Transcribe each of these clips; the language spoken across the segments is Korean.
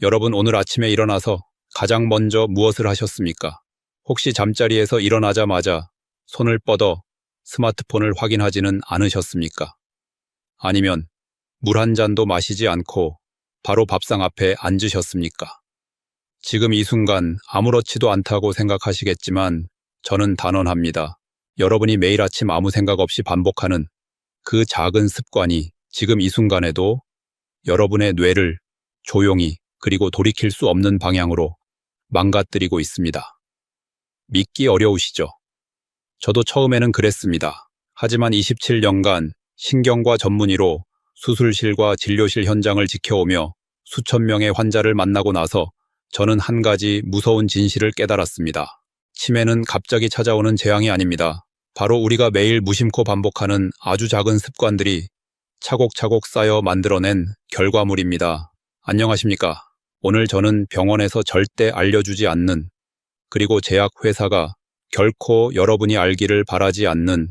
여러분 오늘 아침에 일어나서 가장 먼저 무엇을 하셨습니까? 혹시 잠자리에서 일어나자마자 손을 뻗어 스마트폰을 확인하지는 않으셨습니까? 아니면 물 한 잔도 마시지 않고 바로 밥상 앞에 앉으셨습니까? 지금 이 순간 아무렇지도 않다고 생각하시겠지만 저는 단언합니다. 여러분이 매일 아침 아무 생각 없이 반복하는 그 작은 습관이 지금 이 순간에도 여러분의 뇌를 조용히 그리고 돌이킬 수 없는 방향으로 망가뜨리고 있습니다. 믿기 어려우시죠? 저도 처음에는 그랬습니다. 하지만 27년간 신경과 전문의로 수술실과 진료실 현장을 지켜오며 수천 명의 환자를 만나고 나서 저는 한 가지 무서운 진실을 깨달았습니다. 치매는 갑자기 찾아오는 재앙이 아닙니다. 바로 우리가 매일 무심코 반복하는 아주 작은 습관들이 차곡차곡 쌓여 만들어낸 결과물입니다. 안녕하십니까? 오늘 저는 병원에서 절대 알려주지 않는, 그리고 제약회사가 결코 여러분이 알기를 바라지 않는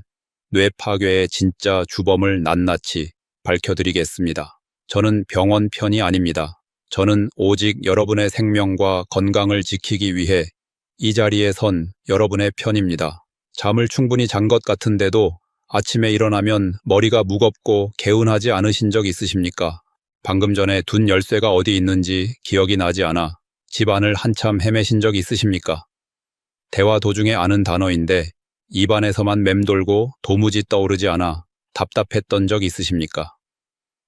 뇌 파괴의 진짜 주범을 낱낱이 밝혀드리겠습니다. 저는 병원 편이 아닙니다. 저는 오직 여러분의 생명과 건강을 지키기 위해 이 자리에 선 여러분의 편입니다. 잠을 충분히 잔 것 같은데도 아침에 일어나면 머리가 무겁고 개운하지 않으신 적 있으십니까? 방금 전에 둔 열쇠가 어디 있는지 기억이 나지 않아 집안을 한참 헤매신 적 있으십니까? 대화 도중에 아는 단어인데 입안에서만 맴돌고 도무지 떠오르지 않아 답답했던 적 있으십니까?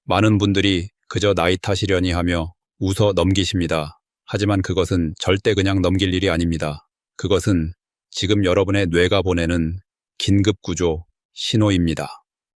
많은 분들이 그저 나이 탓이려니 하며 웃어 넘기십니다. 하지만 그것은 절대 그냥 넘길 일이 아닙니다. 그것은 지금 여러분의 뇌가 보내는 긴급구조 신호입니다.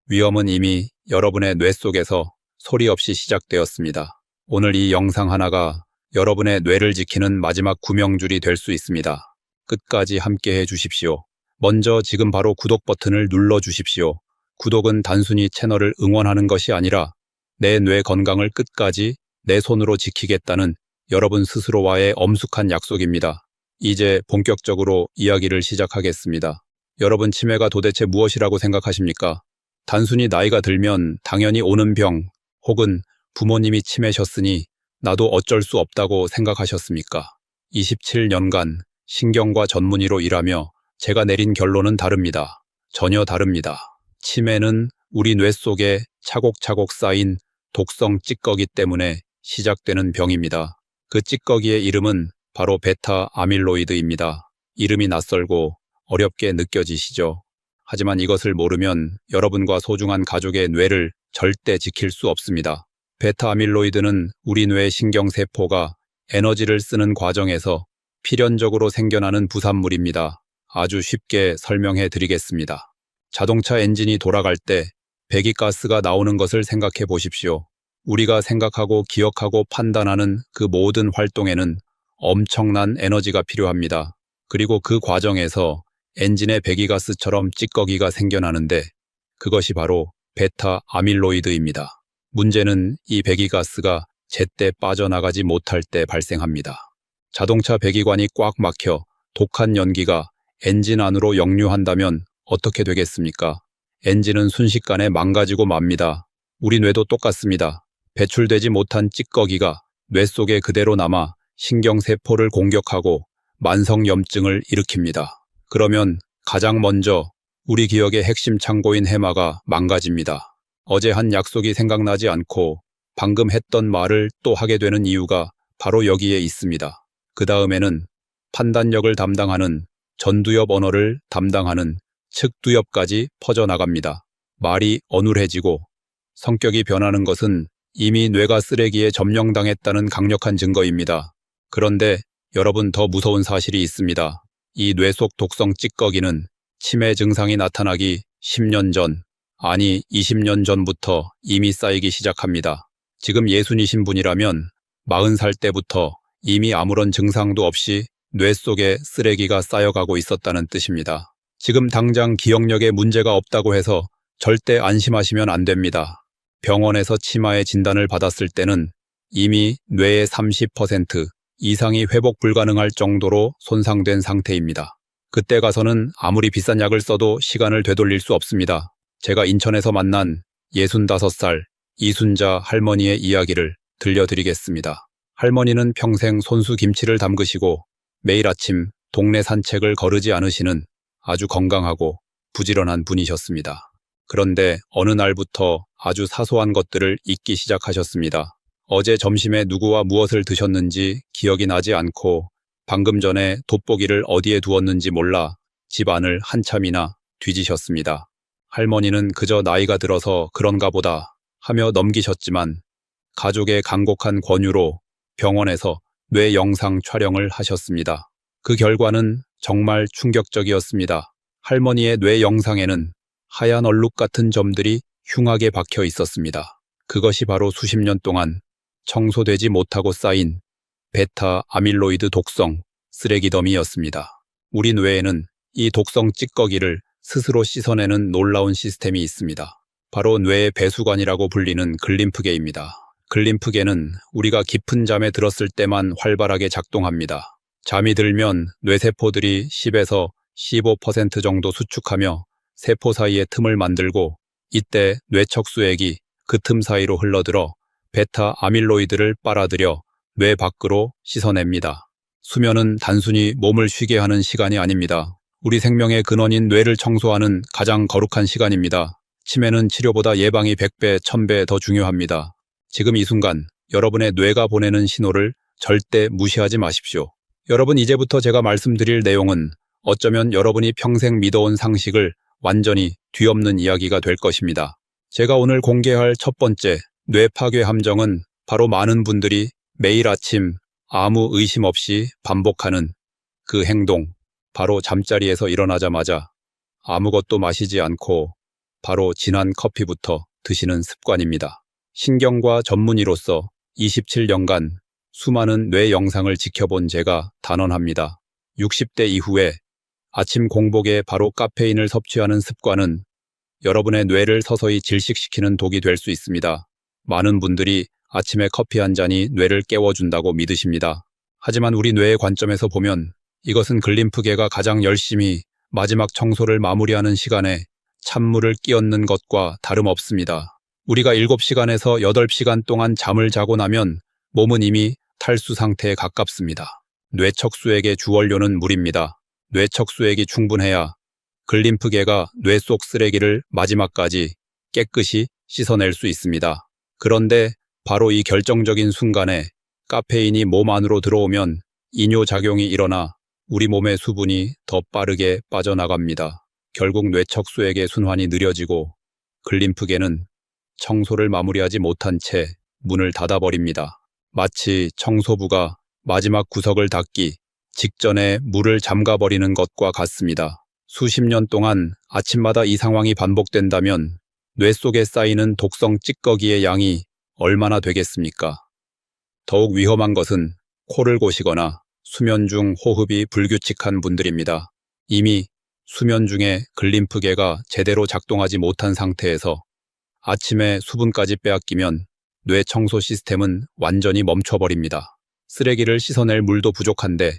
위험은 이미 여러분의 뇌 속에서 소리 없이 시작되었습니다. 오늘 이 영상 하나가 여러분의 뇌를 지키는 마지막 구명줄이 될 수 있습니다. 끝까지 함께 해주십시오. 먼저 지금 바로 구독 버튼을 눌러주십시오. 구독은 단순히 채널을 응원하는 것이 아니라 내 뇌 건강을 끝까지 내 손으로 지키겠다는 여러분 스스로와의 엄숙한 약속입니다. 이제 본격적으로 이야기를 시작하겠습니다. 여러분, 치매가 도대체 무엇이라고 생각하십니까? 단순히 나이가 들면 당연히 오는 병, 혹은 부모님이 치매셨으니 나도 어쩔 수 없다고 생각하셨습니까? 27년간 신경과 전문의로 일하며 제가 내린 결론은 다릅니다. 전혀 다릅니다. 치매는 우리 뇌 속에 차곡차곡 쌓인 독성 찌꺼기 때문에 시작되는 병입니다. 그 찌꺼기의 이름은 바로 베타 아밀로이드입니다. 이름이 낯설고 어렵게 느껴지시죠? 하지만 이것을 모르면 여러분과 소중한 가족의 뇌를 절대 지킬 수 없습니다. 베타 아밀로이드는 우리 뇌 신경세포가 에너지를 쓰는 과정에서 필연적으로 생겨나는 부산물입니다. 아주 쉽게 설명해 드리겠습니다. 자동차 엔진이 돌아갈 때 배기가스가 나오는 것을 생각해 보십시오. 우리가 생각하고 기억하고 판단하는 그 모든 활동에는 엄청난 에너지가 필요합니다. 그리고 그 과정에서 엔진의 배기가스처럼 찌꺼기가 생겨나는데 그것이 바로 베타 아밀로이드입니다. 문제는 이 배기가스가 제때 빠져나가지 못할 때 발생합니다. 자동차 배기관이 꽉 막혀 독한 연기가 엔진 안으로 역류한다면 어떻게 되겠습니까? 엔진은 순식간에 망가지고 맙니다. 우리 뇌도 똑같습니다. 배출되지 못한 찌꺼기가 뇌 속에 그대로 남아 신경세포를 공격하고 만성염증을 일으킵니다. 그러면 가장 먼저 우리 기억의 핵심 창고인 해마가 망가집니다. 어제 한 약속이 생각나지 않고 방금 했던 말을 또 하게 되는 이유가 바로 여기에 있습니다. 그 다음에는 판단력을 담당하는 전두엽 언어를 담당하는 측두엽까지 퍼져나갑니다. 말이 어눌해지고 성격이 변하는 것은 이미 뇌가 쓰레기에 점령당했다는 강력한 증거입니다. 그런데 여러분, 더 무서운 사실이 있습니다. 이 뇌 속 독성 찌꺼기는 치매 증상이 나타나기 10년 전, 아니 20년 전부터 이미 쌓이기 시작합니다. 지금 60이신 분이라면 40살 때부터 이미 아무런 증상도 없이 뇌 속에 쓰레기가 쌓여가고 있었다는 뜻입니다. 지금 당장 기억력에 문제가 없다고 해서 절대 안심하시면 안 됩니다. 병원에서 치마의 진단을 받았을 때는 이미 뇌의 30% 이상이 회복 불가능할 정도로 손상된 상태입니다. 그때 가서는 아무리 비싼 약을 써도 시간을 되돌릴 수 없습니다. 제가 인천에서 만난 65살 이순자 할머니의 이야기를 들려드리겠습니다. 할머니는 평생 손수 김치를 담그시고 매일 아침 동네 산책을 거르지 않으시는 아주 건강하고 부지런한 분이셨습니다. 그런데 어느 날부터 아주 사소한 것들을 잊기 시작하셨습니다. 어제 점심에 누구와 무엇을 드셨는지 기억이 나지 않고 방금 전에 돋보기를 어디에 두었는지 몰라 집 안을 한참이나 뒤지셨습니다. 할머니는 그저 나이가 들어서 그런가 보다 하며 넘기셨지만 가족의 간곡한 권유로 병원에서 뇌 영상 촬영을 하셨습니다. 그 결과는 정말 충격적이었습니다. 할머니의 뇌 영상에는 하얀 얼룩 같은 점들이 흉하게 박혀 있었습니다. 그것이 바로 수십 년 동안 청소되지 못하고 쌓인 베타 아밀로이드 독성 쓰레기 더미였습니다. 우리 뇌에는 이 독성 찌꺼기를 스스로 씻어내는 놀라운 시스템이 있습니다. 바로 뇌의 배수관이라고 불리는 글림프계입니다. 글림프계는 우리가 깊은 잠에 들었을 때만 활발하게 작동합니다. 잠이 들면 뇌세포들이 10에서 15% 정도 수축하며 세포 사이에 틈을 만들고 이때 뇌척수액이 그 틈 사이로 흘러들어 베타 아밀로이드를 빨아들여 뇌 밖으로 씻어냅니다. 수면은 단순히 몸을 쉬게 하는 시간이 아닙니다. 우리 생명의 근원인 뇌를 청소하는 가장 거룩한 시간입니다. 치매는 치료보다 예방이 100배, 1000배 더 중요합니다. 지금 이 순간 여러분의 뇌가 보내는 신호를 절대 무시하지 마십시오. 여러분, 이제부터 제가 말씀드릴 내용은 어쩌면 여러분이 평생 믿어온 상식을 완전히 뒤엎는 이야기가 될 것입니다. 제가 오늘 공개할 첫 번째 뇌 파괴 함정은 바로 많은 분들이 매일 아침 아무 의심 없이 반복하는 그 행동, 바로 잠자리에서 일어나자마자 아무것도 마시지 않고 바로 진한 커피부터 드시는 습관입니다. 신경과 전문의로서 27년간 수많은 뇌 영상을 지켜본 제가 단언합니다. 60대 이후에 아침 공복에 바로 카페인을 섭취하는 습관은 여러분의 뇌를 서서히 질식시키는 독이 될 수 있습니다. 많은 분들이 아침에 커피 한 잔이 뇌를 깨워준다고 믿으십니다. 하지만 우리 뇌의 관점에서 보면 이것은 글림프계가 가장 열심히 마지막 청소를 마무리하는 시간에 찬물을 끼얹는 것과 다름없습니다. 우리가 7시간에서 8시간 동안 잠을 자고 나면 몸은 이미 탈수 상태에 가깝습니다. 뇌척수액의 주원료는 물입니다. 뇌척수액이 충분해야 글림프계가 뇌 속 쓰레기를 마지막까지 깨끗이 씻어낼 수 있습니다. 그런데 바로 이 결정적인 순간에 카페인이 몸 안으로 들어오면 이뇨작용이 일어나 우리 몸의 수분이 더 빠르게 빠져나갑니다. 결국 뇌척수액의 순환이 느려지고 글림프계는 청소를 마무리하지 못한 채 문을 닫아버립니다. 마치 청소부가 마지막 구석을 닫기 직전에 물을 잠가버리는 것과 같습니다. 수십 년 동안 아침마다 이 상황이 반복된다면 뇌 속에 쌓이는 독성 찌꺼기의 양이 얼마나 되겠습니까? 더욱 위험한 것은 코를 고시거나 수면 중 호흡이 불규칙한 분들입니다. 이미 수면 중에 글림프계가 제대로 작동하지 못한 상태에서 아침에 수분까지 빼앗기면 뇌 청소 시스템은 완전히 멈춰버립니다. 쓰레기를 씻어낼 물도 부족한데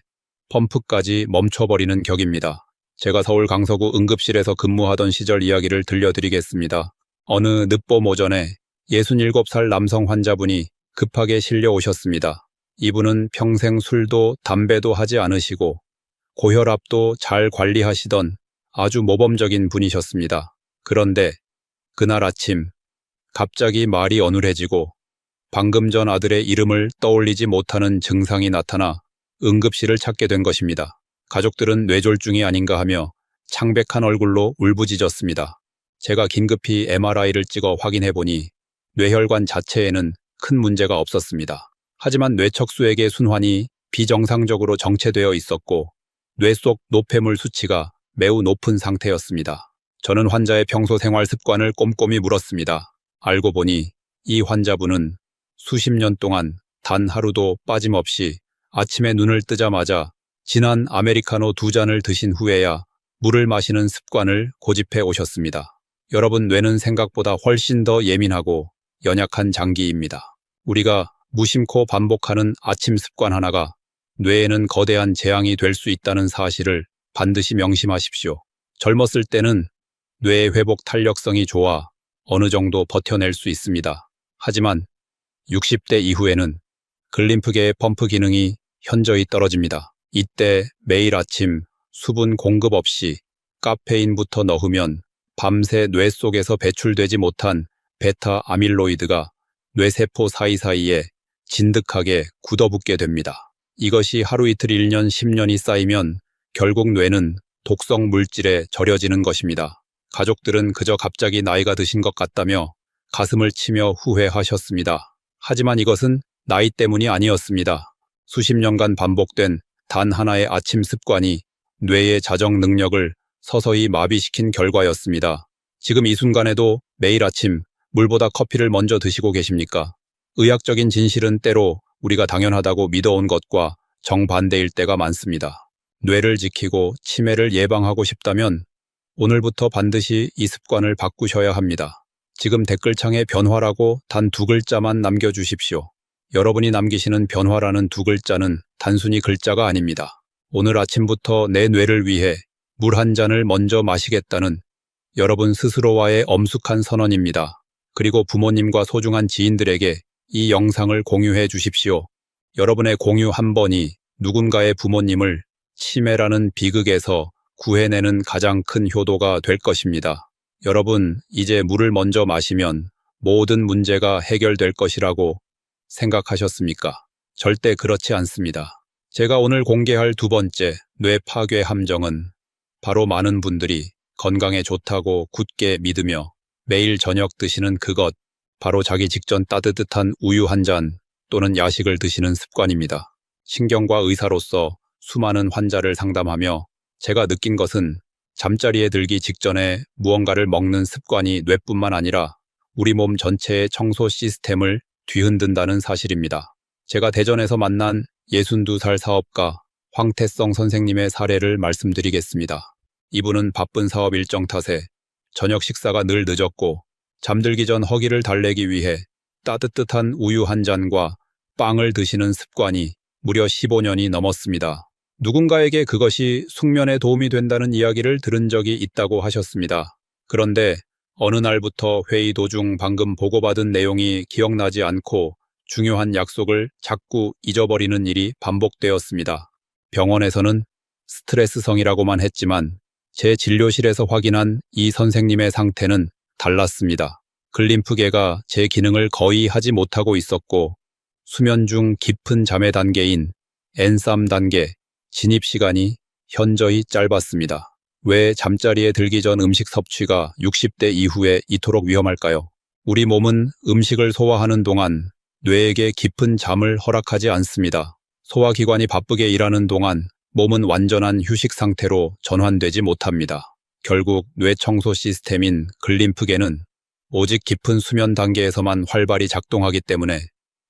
펌프까지 멈춰버리는 격입니다. 제가 서울 강서구 응급실에서 근무하던 시절 이야기를 들려드리겠습니다. 어느 늦봄 오전에 67살 남성 환자분이 급하게 실려오셨습니다. 이분은 평생 술도 담배도 하지 않으시고 고혈압도 잘 관리하시던 아주 모범적인 분이셨습니다. 그런데 그날 아침 갑자기 말이 어눌해지고 방금 전 아들의 이름을 떠올리지 못하는 증상이 나타나 응급실을 찾게 된 것입니다. 가족들은 뇌졸중이 아닌가 하며 창백한 얼굴로 울부짖었습니다. 제가 긴급히 MRI를 찍어 확인해보니 뇌혈관 자체에는 큰 문제가 없었습니다. 하지만 뇌척수액의 순환이 비정상적으로 정체되어 있었고 뇌 속 노폐물 수치가 매우 높은 상태였습니다. 저는 환자의 평소 생활 습관을 꼼꼼히 물었습니다. 알고 보니 이 환자분은 수십 년 동안 단 하루도 빠짐없이 아침에 눈을 뜨자마자 진한 아메리카노 2잔을 드신 후에야 물을 마시는 습관을 고집해 오셨습니다. 여러분, 뇌는 생각보다 훨씬 더 예민하고 연약한 장기입니다. 우리가 무심코 반복하는 아침 습관 하나가 뇌에는 거대한 재앙이 될 수 있다는 사실을 반드시 명심하십시오. 젊었을 때는 뇌의 회복 탄력성이 좋아 어느 정도 버텨낼 수 있습니다. 하지만 60대 이후에는 글림프계의 펌프 기능이 현저히 떨어집니다. 이때 매일 아침 수분 공급 없이 카페인부터 넣으면 밤새 뇌 속에서 배출되지 못한 베타 아밀로이드가 뇌세포 사이사이에 진득하게 굳어붙게 됩니다. 이것이 하루 이틀 1년 10년이 쌓이면 결국 뇌는 독성 물질에 절여지는 것입니다. 가족들은 그저 갑자기 나이가 드신 것 같다며 가슴을 치며 후회하셨습니다. 하지만 이것은 나이 때문이 아니었습니다. 수십 년간 반복된 단 하나의 아침 습관이 뇌의 자정 능력을 서서히 마비시킨 결과였습니다. 지금 이 순간에도 매일 아침 물보다 커피를 먼저 드시고 계십니까? 의학적인 진실은 때로 우리가 당연하다고 믿어온 것과 정반대일 때가 많습니다. 뇌를 지키고 치매를 예방하고 싶다면 오늘부터 반드시 이 습관을 바꾸셔야 합니다. 지금 댓글창에 변화라고 단 2글자만 남겨주십시오. 여러분이 남기시는 변화라는 2글자는 단순히 글자가 아닙니다. 오늘 아침부터 내 뇌를 위해 물 한 잔을 먼저 마시겠다는 여러분 스스로와의 엄숙한 선언입니다. 그리고 부모님과 소중한 지인들에게 이 영상을 공유해 주십시오. 여러분의 공유 한 번이 누군가의 부모님을 치매라는 비극에서 구해내는 가장 큰 효도가 될 것입니다. 여러분, 이제 물을 먼저 마시면 모든 문제가 해결될 것이라고 생각하셨습니까? 절대 그렇지 않습니다. 제가 오늘 공개할 2번째 뇌 파괴 함정은 바로 많은 분들이 건강에 좋다고 굳게 믿으며 매일 저녁 드시는 그것, 바로 자기 직전 따뜻한 우유 한 잔 또는 야식을 드시는 습관입니다. 신경과 의사로서 수많은 환자를 상담하며 제가 느낀 것은 잠자리에 들기 직전에 무언가를 먹는 습관이 뇌뿐만 아니라 우리 몸 전체의 청소 시스템을 뒤흔든다는 사실입니다. 제가 대전에서 만난 62살 사업가 황태성 선생님의 사례를 말씀드리겠습니다. 이분은 바쁜 사업 일정 탓에 저녁 식사가 늘 늦었고 잠들기 전 허기를 달래기 위해 따뜻한 우유 한 잔과 빵을 드시는 습관이 무려 15년이 넘었습니다. 누군가에게 그것이 숙면에 도움이 된다는 이야기를 들은 적이 있다고 하셨습니다. 그런데 어느 날부터 회의 도중 방금 보고받은 내용이 기억나지 않고 중요한 약속을 자꾸 잊어버리는 일이 반복되었습니다. 병원에서는 스트레스성이라고만 했지만 제 진료실에서 확인한 이 선생님의 상태는 달랐습니다. 글림프계가 제 기능을 거의 하지 못하고 있었고 수면 중 깊은 잠의 단계인 N삼 단계 진입 시간이 현저히 짧았습니다. 왜 잠자리에 들기 전 음식 섭취가 60대 이후에 이토록 위험할까요? 우리 몸은 음식을 소화하는 동안 뇌에게 깊은 잠을 허락하지 않습니다. 소화기관이 바쁘게 일하는 동안 몸은 완전한 휴식 상태로 전환되지 못합니다. 결국 뇌 청소 시스템인 글림프계는 오직 깊은 수면 단계에서만 활발히 작동하기 때문에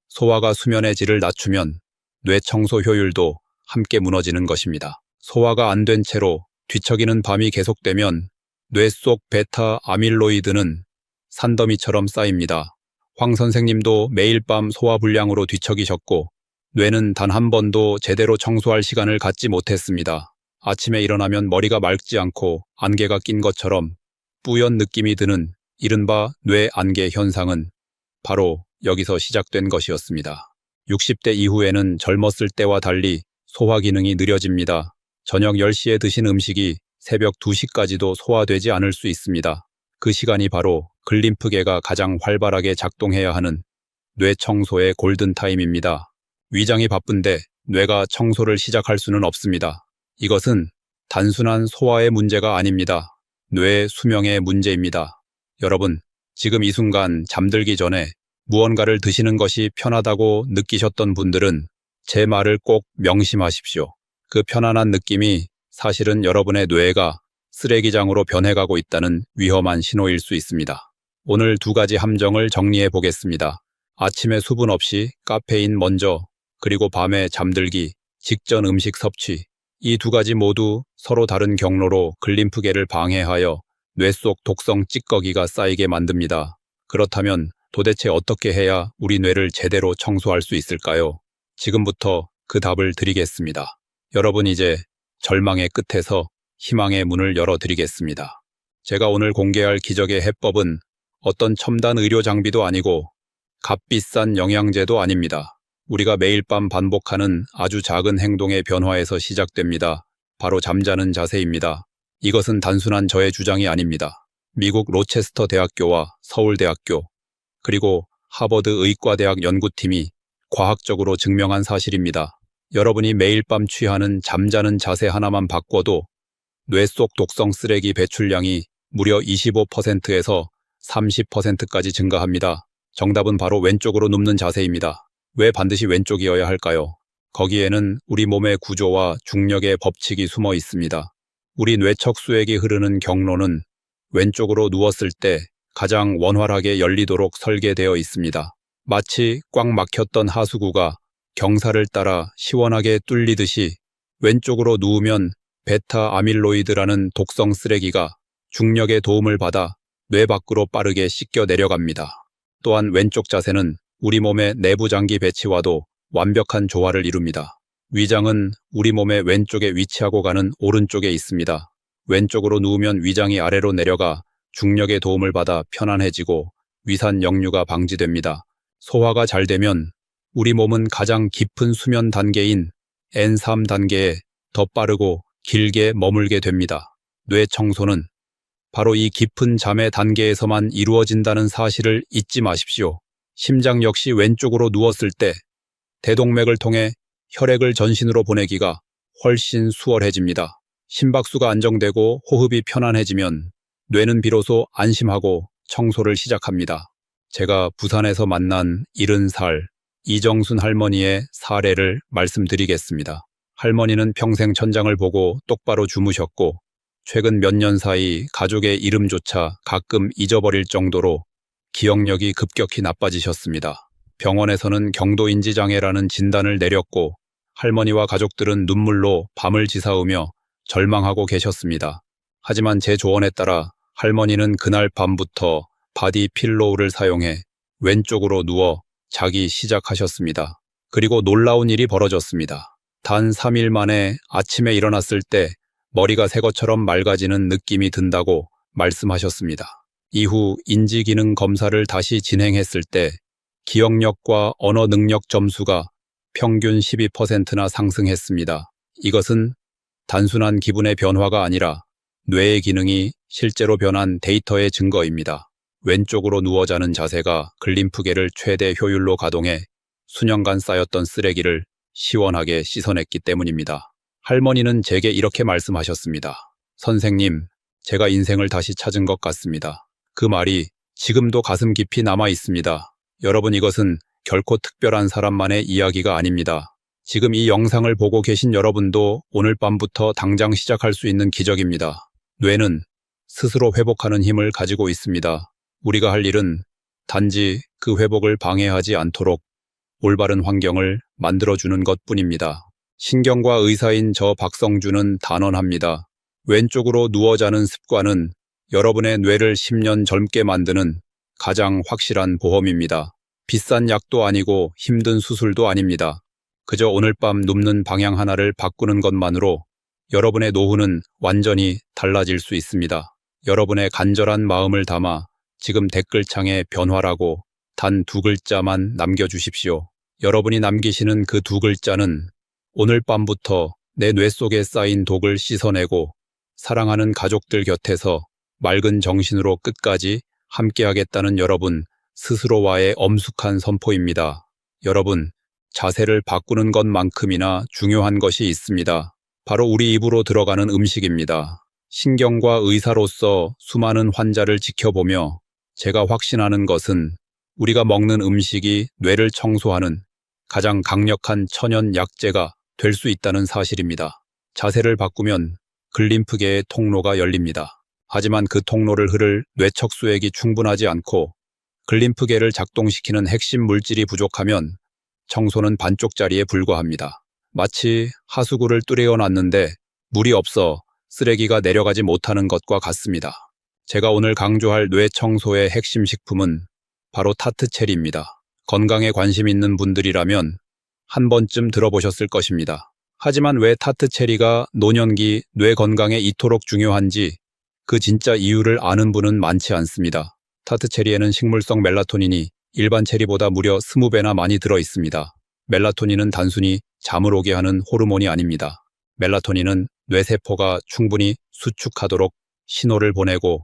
소화가 수면의 질을 낮추면 뇌 청소 효율도 함께 무너지는 것입니다. 소화가 안 된 채로 뒤척이는 밤이 계속되면 뇌 속 베타 아밀로이드는 산더미처럼 쌓입니다. 황 선생님도 매일 밤 소화불량으로 뒤척이셨고 뇌는 단 한 번도 제대로 청소할 시간을 갖지 못했습니다. 아침에 일어나면 머리가 맑지 않고 안개가 낀 것처럼 뿌연 느낌이 드는 이른바 뇌 안개 현상은 바로 여기서 시작된 것이었습니다. 60대 이후에는 젊었을 때와 달리 소화 기능이 느려집니다. 저녁 10시에 드신 음식이 새벽 2시까지도 소화되지 않을 수 있습니다. 그 시간이 바로 글림프계가 가장 활발하게 작동해야 하는 뇌 청소의 골든타임입니다. 위장이 바쁜데 뇌가 청소를 시작할 수는 없습니다. 이것은 단순한 소화의 문제가 아닙니다. 뇌 수명의 문제입니다. 여러분, 지금 이 순간 잠들기 전에 무언가를 드시는 것이 편하다고 느끼셨던 분들은 제 말을 꼭 명심하십시오. 그 편안한 느낌이 사실은 여러분의 뇌가 쓰레기장으로 변해가고 있다는 위험한 신호일 수 있습니다. 오늘 2가지 함정을 정리해 보겠습니다. 아침에 수분 없이 카페인 먼저, 그리고 밤에 잠들기 직전 음식 섭취. 이 2가지 모두 서로 다른 경로로 글림프계를 방해하여 뇌 속 독성 찌꺼기가 쌓이게 만듭니다. 그렇다면 도대체 어떻게 해야 우리 뇌를 제대로 청소할 수 있을까요? 지금부터 그 답을 드리겠습니다. 여러분, 이제 절망의 끝에서 희망의 문을 열어드리겠습니다. 제가 오늘 공개할 기적의 해법은 어떤 첨단 의료 장비도 아니고 값비싼 영양제도 아닙니다. 우리가 매일 밤 반복하는 아주 작은 행동의 변화에서 시작됩니다. 바로 잠자는 자세입니다. 이것은 단순한 저의 주장이 아닙니다. 미국 로체스터 대학교와 서울대학교, 그리고 하버드 의과대학 연구팀이 과학적으로 증명한 사실입니다. 여러분이 매일 밤 취하는 잠자는 자세 하나만 바꿔도 뇌 속 독성 쓰레기 배출량이 무려 25%에서 30%까지 증가합니다. 정답은 바로 왼쪽으로 눕는 자세입니다. 왜 반드시 왼쪽이어야 할까요? 거기에는 우리 몸의 구조와 중력의 법칙이 숨어 있습니다. 우리 뇌척 수액이 흐르는 경로는 왼쪽으로 누웠을 때 가장 원활하게 열리도록 설계되어 있습니다. 마치 꽉 막혔던 하수구가 경사를 따라 시원하게 뚫리듯이 왼쪽으로 누우면 베타 아밀로이드라는 독성 쓰레기가 중력의 도움을 받아 뇌 밖으로 빠르게 씻겨 내려갑니다. 또한 왼쪽 자세는 우리 몸의 내부 장기 배치와도 완벽한 조화를 이룹니다. 위장은 우리 몸의 왼쪽에 위치하고 가는 오른쪽에 있습니다. 왼쪽으로 누우면 위장이 아래로 내려가 중력의 도움을 받아 편안해지고 위산 역류가 방지됩니다. 소화가 잘 되면 우리 몸은 가장 깊은 수면 단계인 N3 단계에 더 빠르고 길게 머물게 됩니다. 뇌 청소는 바로 이 깊은 잠의 단계에서만 이루어진다는 사실을 잊지 마십시오. 심장 역시 왼쪽으로 누웠을 때 대동맥을 통해 혈액을 전신으로 보내기가 훨씬 수월해집니다. 심박수가 안정되고 호흡이 편안해지면 뇌는 비로소 안심하고 청소를 시작합니다. 제가 부산에서 만난 70살 이정순 할머니의 사례를 말씀드리겠습니다. 할머니는 평생 천장을 보고 똑바로 주무셨고 최근 몇 년 사이 가족의 이름조차 가끔 잊어버릴 정도로 기억력이 급격히 나빠지셨습니다. 병원에서는 경도인지 장애라는 진단을 내렸고 할머니와 가족들은 눈물로 밤을 지새우며 절망하고 계셨습니다. 하지만 제 조언에 따라 할머니는 그날 밤부터 바디 필로우를 사용해 왼쪽으로 누워 자기 시작하셨습니다. 그리고 놀라운 일이 벌어졌습니다. 단 3일 만에 아침에 일어났을 때 머리가 새 것처럼 맑아지는 느낌이 든다고 말씀하셨습니다. 이후 인지기능 검사를 다시 진행했을 때 기억력과 언어 능력 점수가 평균 12%나 상승했습니다. 이것은 단순한 기분의 변화가 아니라 뇌의 기능이 실제로 변한 데이터의 증거입니다. 왼쪽으로 누워 자는 자세가 글림프계를 최대 효율로 가동해 수년간 쌓였던 쓰레기를 시원하게 씻어냈기 때문입니다. 할머니는 제게 이렇게 말씀하셨습니다. 선생님, 제가 인생을 다시 찾은 것 같습니다. 그 말이 지금도 가슴 깊이 남아 있습니다. 여러분, 이것은 결코 특별한 사람만의 이야기가 아닙니다. 지금 이 영상을 보고 계신 여러분도 오늘 밤부터 당장 시작할 수 있는 기적입니다. 뇌는 스스로 회복하는 힘을 가지고 있습니다. 우리가 할 일은 단지 그 회복을 방해하지 않도록 올바른 환경을 만들어주는 것뿐입니다. 신경과 의사인 저 박성준은 단언합니다. 왼쪽으로 누워 자는 습관은 여러분의 뇌를 10년 젊게 만드는 가장 확실한 보험입니다. 비싼 약도 아니고 힘든 수술도 아닙니다. 그저 오늘 밤 눕는 방향 하나를 바꾸는 것만으로 여러분의 노후는 완전히 달라질 수 있습니다. 여러분의 간절한 마음을 담아 지금 댓글창에 변화라고 단 2글자만 남겨주십시오. 여러분이 남기시는 그 2글자는 오늘 밤부터 내 뇌 속에 쌓인 독을 씻어내고 사랑하는 가족들 곁에서 맑은 정신으로 끝까지 함께하겠다는 여러분 스스로와의 엄숙한 선포입니다. 여러분, 자세를 바꾸는 것만큼이나 중요한 것이 있습니다. 바로 우리 입으로 들어가는 음식입니다. 신경과 의사로서 수많은 환자를 지켜보며 제가 확신하는 것은 우리가 먹는 음식이 뇌를 청소하는 가장 강력한 천연 약재가 될 수 있다는 사실입니다. 자세를 바꾸면 글림프계의 통로가 열립니다. 하지만 그 통로를 흐를 뇌척 수액이 충분하지 않고 글림프계를 작동시키는 핵심 물질이 부족하면 청소는 반쪽짜리에 불과합니다. 마치 하수구를 뚫어 놨는데 물이 없어 쓰레기가 내려가지 못하는 것과 같습니다. 제가 오늘 강조할 뇌 청소의 핵심 식품은 바로 타트체리입니다. 건강에 관심 있는 분들이라면 한 번쯤 들어보셨을 것입니다. 하지만 왜 타트체리가 노년기 뇌 건강에 이토록 중요한지 그 진짜 이유를 아는 분은 많지 않습니다. 타트체리에는 식물성 멜라토닌이 일반 체리보다 무려 20배나 많이 들어 있습니다. 멜라토닌은 단순히 잠을 오게 하는 호르몬이 아닙니다. 멜라토닌은 뇌세포가 충분히 수축하도록 신호를 보내고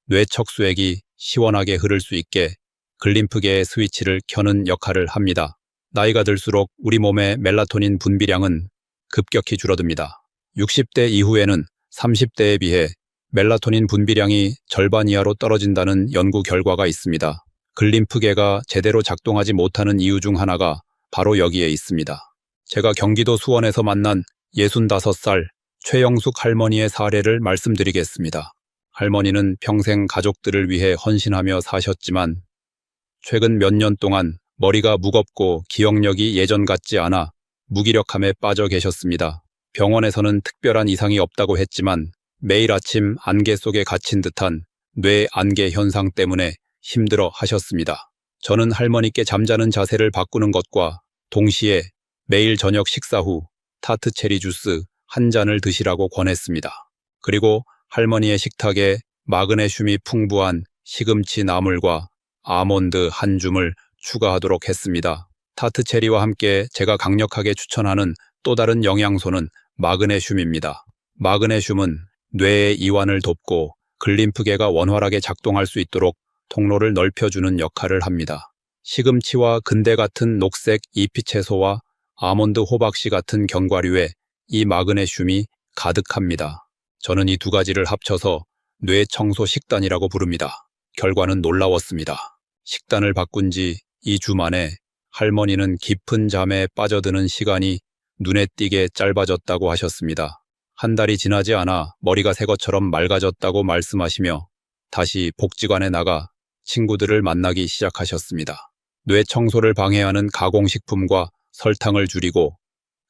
뇌척수액이 시원하게 흐를 수 있게 글림프계의 스위치를 켜는 역할을 합니다. 나이가 들수록 우리 몸의 멜라토닌 분비량은 급격히 줄어듭니다. 60대 이후에는 30대에 비해 멜라토닌 분비량이 절반 이하로 떨어진다는 연구 결과가 있습니다. 글림프계가 제대로 작동하지 못하는 이유 중 하나가 바로 여기에 있습니다. 제가 경기도 수원에서 만난 65살 최영숙 할머니의 사례를 말씀드리겠습니다. 할머니는 평생 가족들을 위해 헌신하며 사셨지만 최근 몇 년 동안 머리가 무겁고 기억력이 예전 같지 않아 무기력함에 빠져 계셨습니다. 병원에서는 특별한 이상이 없다고 했지만 매일 아침 안개 속에 갇힌 듯한 뇌 안개 현상 때문에 힘들어 하셨습니다. 저는 할머니께 잠자는 자세를 바꾸는 것과 동시에 매일 저녁 식사 후 타트 체리 주스 한 잔을 드시라고 권했습니다. 그리고 할머니의 식탁에 마그네슘이 풍부한 시금치 나물과 아몬드 한 줌을 추가하도록 했습니다. 타트 체리와 함께 제가 강력하게 추천하는 또 다른 영양소는 마그네슘입니다. 마그네슘은 뇌의 이완을 돕고 글림프계가 원활하게 작동할 수 있도록 통로를 넓혀주는 역할을 합니다. 시금치와 근대 같은 녹색 잎이채소와 아몬드 호박씨 같은 견과류에 이 마그네슘이 가득합니다. 저는 이 두 가지를 합쳐서 뇌청소 식단이라고 부릅니다. 결과는 놀라웠습니다. 식단을 바꾼 지 2주 만에 할머니는 깊은 잠에 빠져드는 시간이 눈에 띄게 짧아졌다고 하셨습니다. 한 달이 지나지 않아 머리가 새 것처럼 맑아졌다고 말씀하시며 다시 복지관에 나가 친구들을 만나기 시작하셨습니다. 뇌 청소를 방해하는 가공식품과 설탕을 줄이고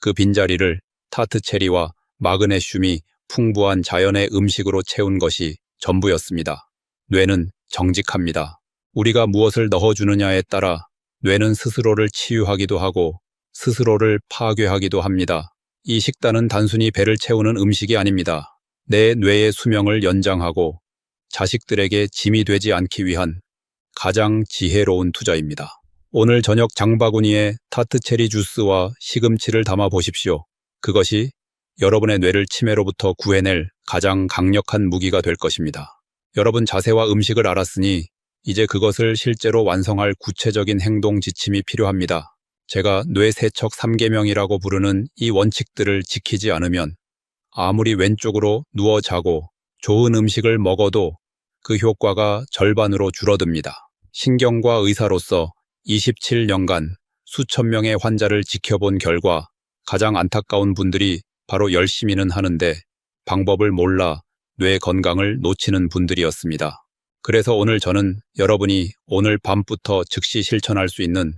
그 빈자리를 타트 체리와 마그네슘이 풍부한 자연의 음식으로 채운 것이 전부였습니다. 뇌는 정직합니다. 우리가 무엇을 넣어주느냐에 따라 뇌는 스스로를 치유하기도 하고 스스로를 파괴하기도 합니다. 이 식단은 단순히 배를 채우는 음식이 아닙니다. 내 뇌의 수명을 연장하고 자식들에게 짐이 되지 않기 위한 가장 지혜로운 투자입니다. 오늘 저녁 장바구니에 타트 체리 주스와 시금치를 담아 보십시오. 그것이 여러분의 뇌를 치매로부터 구해낼 가장 강력한 무기가 될 것입니다. 여러분 자세와 음식을 알았으니 이제 그것을 실제로 완성할 구체적인 행동 지침이 필요합니다. 제가 뇌세척 3계명이라고 부르는 이 원칙들을 지키지 않으면 아무리 왼쪽으로 누워 자고 좋은 음식을 먹어도 그 효과가 절반으로 줄어듭니다. 신경과 의사로서 27년간 수천 명의 환자를 지켜본 결과 가장 안타까운 분들이 바로 열심히는 하는데 방법을 몰라 뇌 건강을 놓치는 분들이었습니다. 그래서 오늘 저는 여러분이 오늘 밤부터 즉시 실천할 수 있는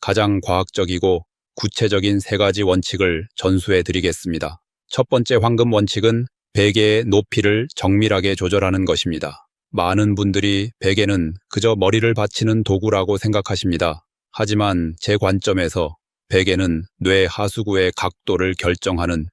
가장 과학적이고 구체적인 3가지 원칙을 전수해 드리겠습니다. 첫 번째 황금 원칙은 베개의 높이를 정밀하게 조절하는 것입니다. 많은 분들이 베개는 그저 머리를 받치는 도구라고 생각하십니다. 하지만 제 관점에서 베개는 뇌 하수구의 각도를 결정하는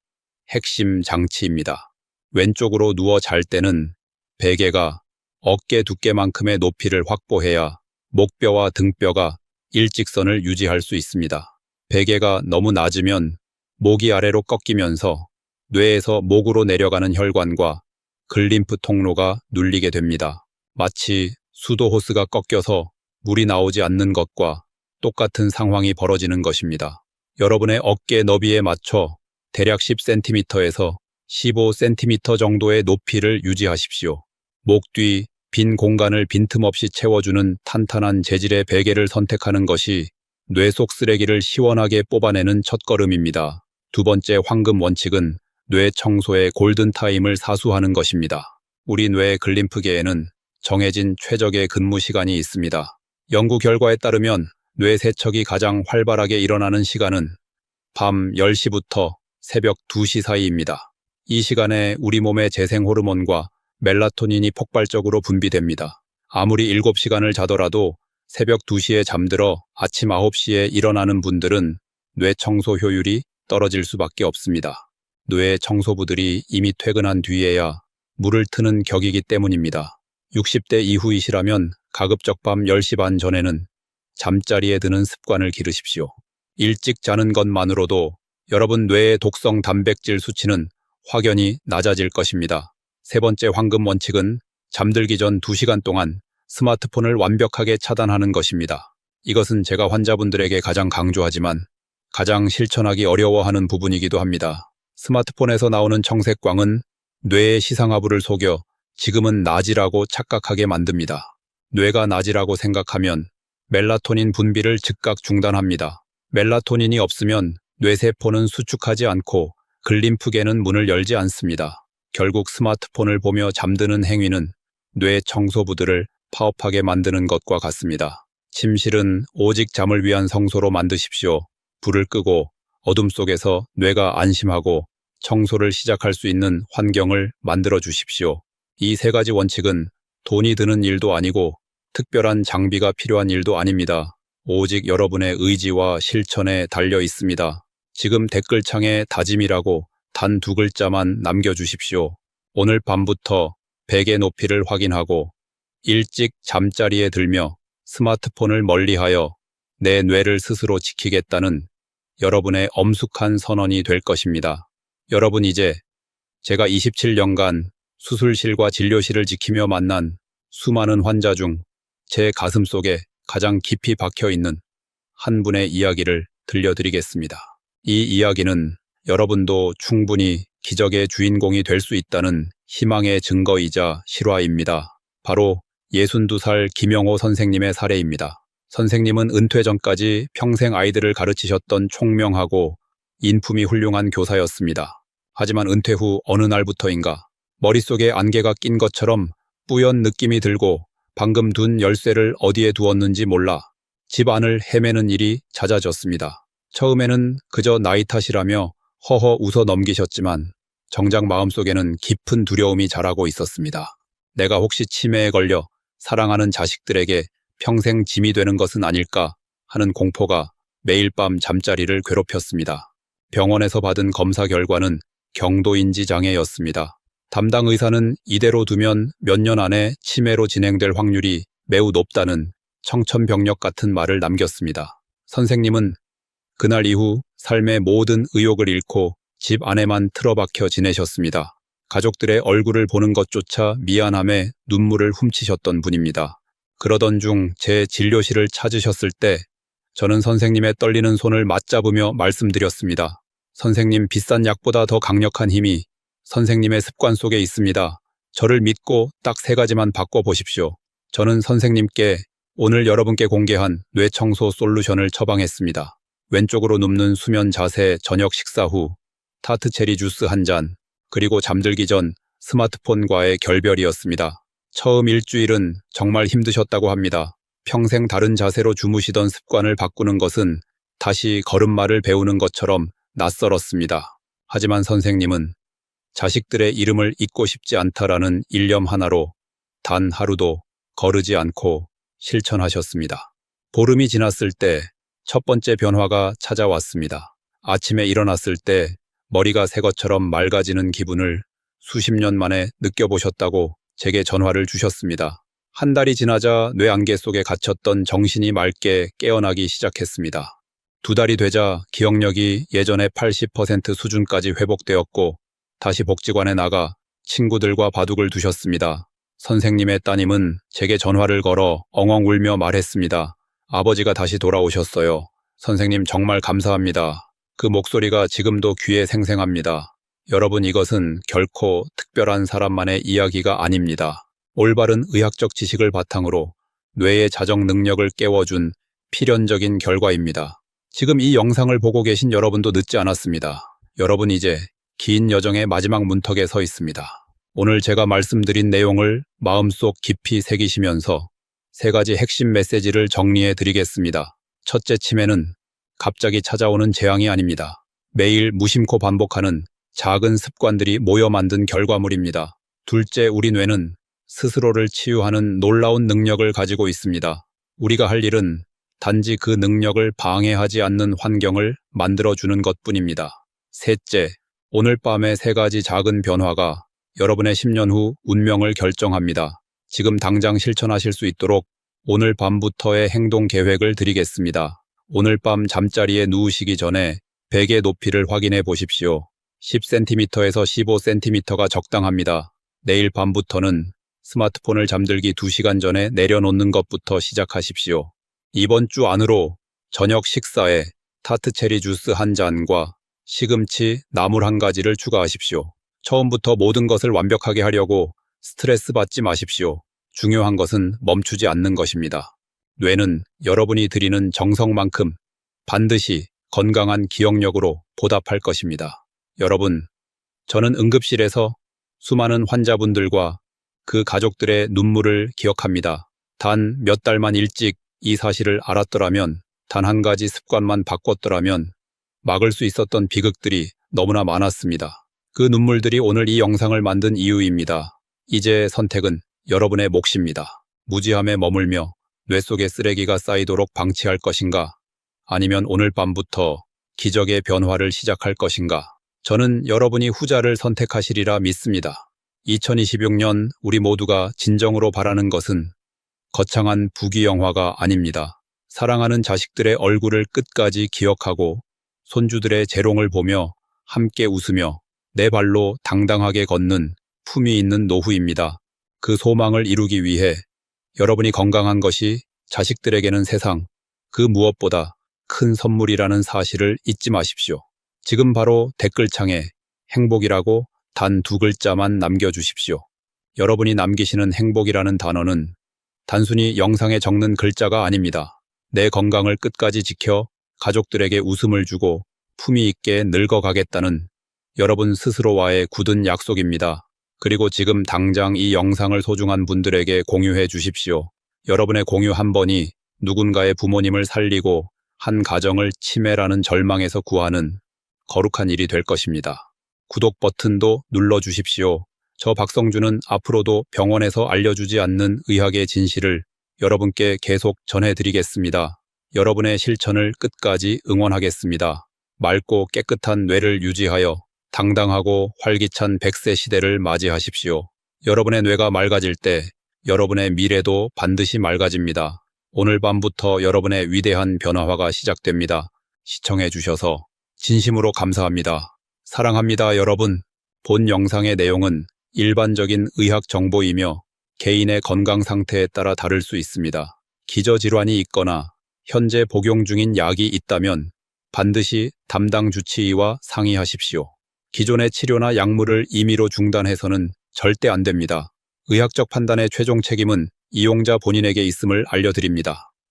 핵심 장치입니다. 왼쪽으로 누워 잘 때는 베개가 어깨 두께만큼의 높이를 확보해야 목뼈와 등뼈가 일직선을 유지할 수 있습니다. 베개가 너무 낮으면 목이 아래로 꺾이면서 뇌에서 목으로 내려가는 혈관과 글림프 통로가 눌리게 됩니다. 마치 수도 호스가 꺾여서 물이 나오지 않는 것과 똑같은 상황이 벌어지는 것입니다. 여러분의 어깨 너비에 맞춰 대략 10cm에서 15cm 정도의 높이를 유지하십시오. 목 뒤 빈 공간을 빈틈없이 채워주는 탄탄한 재질의 베개를 선택하는 것이 뇌 속 쓰레기를 시원하게 뽑아내는 첫걸음입니다. 두 번째 황금 원칙은 뇌 청소의 골든타임을 사수하는 것입니다. 우리 뇌의 글림프계에는 정해진 최적의 근무 시간이 있습니다. 연구 결과에 따르면 뇌 세척이 가장 활발하게 일어나는 시간은 밤 10시부터 새벽 2시 사이입니다. 이 시간에 우리 몸의 재생 호르몬과 멜라토닌이 폭발적으로 분비됩니다. 아무리 7시간을 자더라도 새벽 2시에 잠들어 아침 9시에 일어나는 분들은 뇌 청소 효율이 떨어질 수밖에 없습니다. 뇌 청소부들이 이미 퇴근한 뒤에야 물을 트는 격이기 때문입니다. 60대 이후이시라면 가급적 밤 10시 반 전에는 잠자리에 드는 습관을 기르십시오. 일찍 자는 것만으로도 여러분 뇌의 독성 단백질 수치는 확연히 낮아질 것입니다. 세 번째 황금 원칙은 잠들기 전 2시간 동안 스마트폰을 완벽하게 차단하는 것입니다. 이것은 제가 환자분들에게 가장 강조하지만 가장 실천하기 어려워하는 부분이기도 합니다. 스마트폰에서 나오는 청색광은 뇌의 시상하부를 속여 지금은 낮이라고 착각하게 만듭니다. 뇌가 낮이라고 생각하면 멜라토닌 분비를 즉각 중단합니다. 멜라토닌이 없으면 뇌세포는 수축하지 않고 글림프계는 문을 열지 않습니다. 결국 스마트폰을 보며 잠드는 행위는 뇌 청소부들을 파업하게 만드는 것과 같습니다. 침실은 오직 잠을 위한 성소로 만드십시오. 불을 끄고 어둠 속에서 뇌가 안심하고 청소를 시작할 수 있는 환경을 만들어 주십시오. 이 3가지 원칙은 돈이 드는 일도 아니고 특별한 장비가 필요한 일도 아닙니다. 오직 여러분의 의지와 실천에 달려 있습니다. 지금 댓글창에 다짐이라고 단 2글자만 남겨주십시오. 오늘 밤부터 베개 높이를 확인하고 일찍 잠자리에 들며 스마트폰을 멀리하여 내 뇌를 스스로 지키겠다는 여러분의 엄숙한 선언이 될 것입니다. 여러분, 이제 제가 27년간 수술실과 진료실을 지키며 만난 수많은 환자 중 제 가슴속에 가장 깊이 박혀있는 한 분의 이야기를 들려드리겠습니다. 이 이야기는 여러분도 충분히 기적의 주인공이 될 수 있다는 희망의 증거이자 실화입니다. 바로 62살 김영호 선생님의 사례입니다. 선생님은 은퇴 전까지 평생 아이들을 가르치셨던 총명하고 인품이 훌륭한 교사였습니다. 하지만 은퇴 후 어느 날부터인가 머릿속에 안개가 낀 것처럼 뿌연 느낌이 들고 방금 둔 열쇠를 어디에 두었는지 몰라 집 안을 헤매는 일이 잦아졌습니다. 처음에는 그저 나이 탓이라며 허허 웃어 넘기셨지만 정작 마음속에는 깊은 두려움이 자라고 있었습니다. 내가 혹시 치매에 걸려 사랑하는 자식들에게 평생 짐이 되는 것은 아닐까 하는 공포가 매일 밤 잠자리를 괴롭혔습니다. 병원에서 받은 검사 결과는 경도인지 장애였습니다. 담당 의사는 이대로 두면 몇 년 안에 치매로 진행될 확률이 매우 높다는 청천벽력 같은 말을 남겼습니다. 선생님은 그날 이후 삶의 모든 의욕을 잃고 집 안에만 틀어박혀 지내셨습니다. 가족들의 얼굴을 보는 것조차 미안함에 눈물을 훔치셨던 분입니다. 그러던 중 제 진료실을 찾으셨을 때 저는 선생님의 떨리는 손을 맞잡으며 말씀드렸습니다. 선생님, 비싼 약보다 더 강력한 힘이 선생님의 습관 속에 있습니다. 저를 믿고 딱 3가지만 바꿔보십시오. 저는 선생님께 오늘 여러분께 공개한 뇌청소 솔루션을 처방했습니다. 왼쪽으로 눕는 수면 자세, 저녁 식사 후 타트 체리 주스 1잔, 그리고 잠들기 전 스마트폰과의 결별이었습니다. 처음 일주일은 정말 힘드셨다고 합니다. 평생 다른 자세로 주무시던 습관을 바꾸는 것은 다시 걸음마를 배우는 것처럼 낯설었습니다. 하지만 선생님은 자식들의 이름을 잊고 싶지 않다라는 일념 하나로 단 하루도 거르지 않고 실천하셨습니다. 보름이 지났을 때 첫 번째 변화가 찾아왔습니다. 아침에 일어났을 때 머리가 새 것처럼 맑아지는 기분을 수십 년 만에 느껴보셨다고 제게 전화를 주셨습니다. 한 달이 지나자 뇌안개 속에 갇혔던 정신이 맑게 깨어나기 시작했습니다. 2달이 되자 기억력이 예전의 80% 수준까지 회복되었고 다시 복지관에 나가 친구들과 바둑을 두셨습니다. 선생님의 따님은 제게 전화를 걸어 엉엉 울며 말했습니다. 아버지가 다시 돌아오셨어요. 선생님, 정말 감사합니다. 그 목소리가 지금도 귀에 생생합니다. 여러분, 이것은 결코 특별한 사람만의 이야기가 아닙니다. 올바른 의학적 지식을 바탕으로 뇌의 자정 능력을 깨워준 필연적인 결과입니다. 지금 이 영상을 보고 계신 여러분도 늦지 않았습니다. 여러분, 이제 긴 여정의 마지막 문턱에 서 있습니다. 오늘 제가 말씀드린 내용을 마음속 깊이 새기시면서 3가지 핵심 메시지를 정리해 드리겠습니다. 첫째, 치매는 갑자기 찾아오는 재앙이 아닙니다. 매일 무심코 반복하는 작은 습관들이 모여 만든 결과물입니다. 둘째, 우리 뇌는 스스로를 치유하는 놀라운 능력을 가지고 있습니다. 우리가 할 일은 단지 그 능력을 방해하지 않는 환경을 만들어주는 것뿐입니다. 셋째, 오늘 밤의 3가지 작은 변화가 여러분의 10년 후 운명을 결정합니다. 지금 당장 실천하실 수 있도록 오늘 밤부터의 행동 계획을 드리겠습니다. 오늘 밤 잠자리에 누우시기 전에 베개 높이를 확인해 보십시오. 10cm에서 15cm가 적당합니다. 내일 밤부터는 스마트폰을 잠들기 2시간 전에 내려놓는 것부터 시작하십시오. 이번 주 안으로 저녁 식사에 타트 체리 주스 한 잔과 시금치, 나물 한 가지를 추가하십시오. 처음부터 모든 것을 완벽하게 하려고 스트레스 받지 마십시오. 중요한 것은 멈추지 않는 것입니다. 뇌는 여러분이 드리는 정성만큼 반드시 건강한 기억력으로 보답할 것입니다. 여러분, 저는 응급실에서 수많은 환자분들과 그 가족들의 눈물을 기억합니다. 단 몇 달만 일찍 이 사실을 알았더라면, 단 한 가지 습관만 바꿨더라면 막을 수 있었던 비극들이 너무나 많았습니다. 그 눈물들이 오늘 이 영상을 만든 이유입니다. 이제 선택은 여러분의 몫입니다. 무지함에 머물며 뇌 속에 쓰레기가 쌓이도록 방치할 것인가? 아니면 오늘 밤부터 기적의 변화를 시작할 것인가? 저는 여러분이 후자를 선택하시리라 믿습니다. 2026년 우리 모두가 진정으로 바라는 것은 거창한 부귀영화가 아닙니다. 사랑하는 자식들의 얼굴을 끝까지 기억하고 손주들의 재롱을 보며 함께 웃으며 내 발로 당당하게 걷는 품위 있는 노후입니다. 그 소망을 이루기 위해 여러분이 건강한 것이 자식들에게는 세상 그 무엇보다 큰 선물이라는 사실을 잊지 마십시오. 지금 바로 댓글창에 행복이라고 단 2글자만 남겨주십시오. 여러분이 남기시는 행복이라는 단어는 단순히 영상에 적는 글자가 아닙니다. 내 건강을 끝까지 지켜 가족들에게 웃음을 주고 품위 있게 늙어가겠다는 여러분 스스로와의 굳은 약속입니다. 그리고 지금 당장 이 영상을 소중한 분들에게 공유해 주십시오. 여러분의 공유 한 번이 누군가의 부모님을 살리고 한 가정을 치매라는 절망에서 구하는 거룩한 일이 될 것입니다. 구독 버튼도 눌러주십시오. 저 박성준은 앞으로도 병원에서 알려주지 않는 의학의 진실을 여러분께 계속 전해드리겠습니다. 여러분의 실천을 끝까지 응원하겠습니다. 맑고 깨끗한 뇌를 유지하여 당당하고 활기찬 100세 시대를 맞이하십시오. 여러분의 뇌가 맑아질 때 여러분의 미래도 반드시 맑아집니다. 오늘 밤부터 여러분의 위대한 변화가 시작됩니다. 시청해 주셔서 진심으로 감사합니다. 사랑합니다, 여러분. 본 영상의 내용은 일반적인 의학 정보이며 개인의 건강 상태에 따라 다를 수 있습니다. 기저질환이 있거나 현재 복용 중인 약이 있다면 반드시 담당 주치의와 상의하십시오. 기존의 치료나 약물을 임의로 중단해서는 절대 안 됩니다. 의학적 판단의 최종 책임은 이용자 본인에게 있음을 알려드립니다.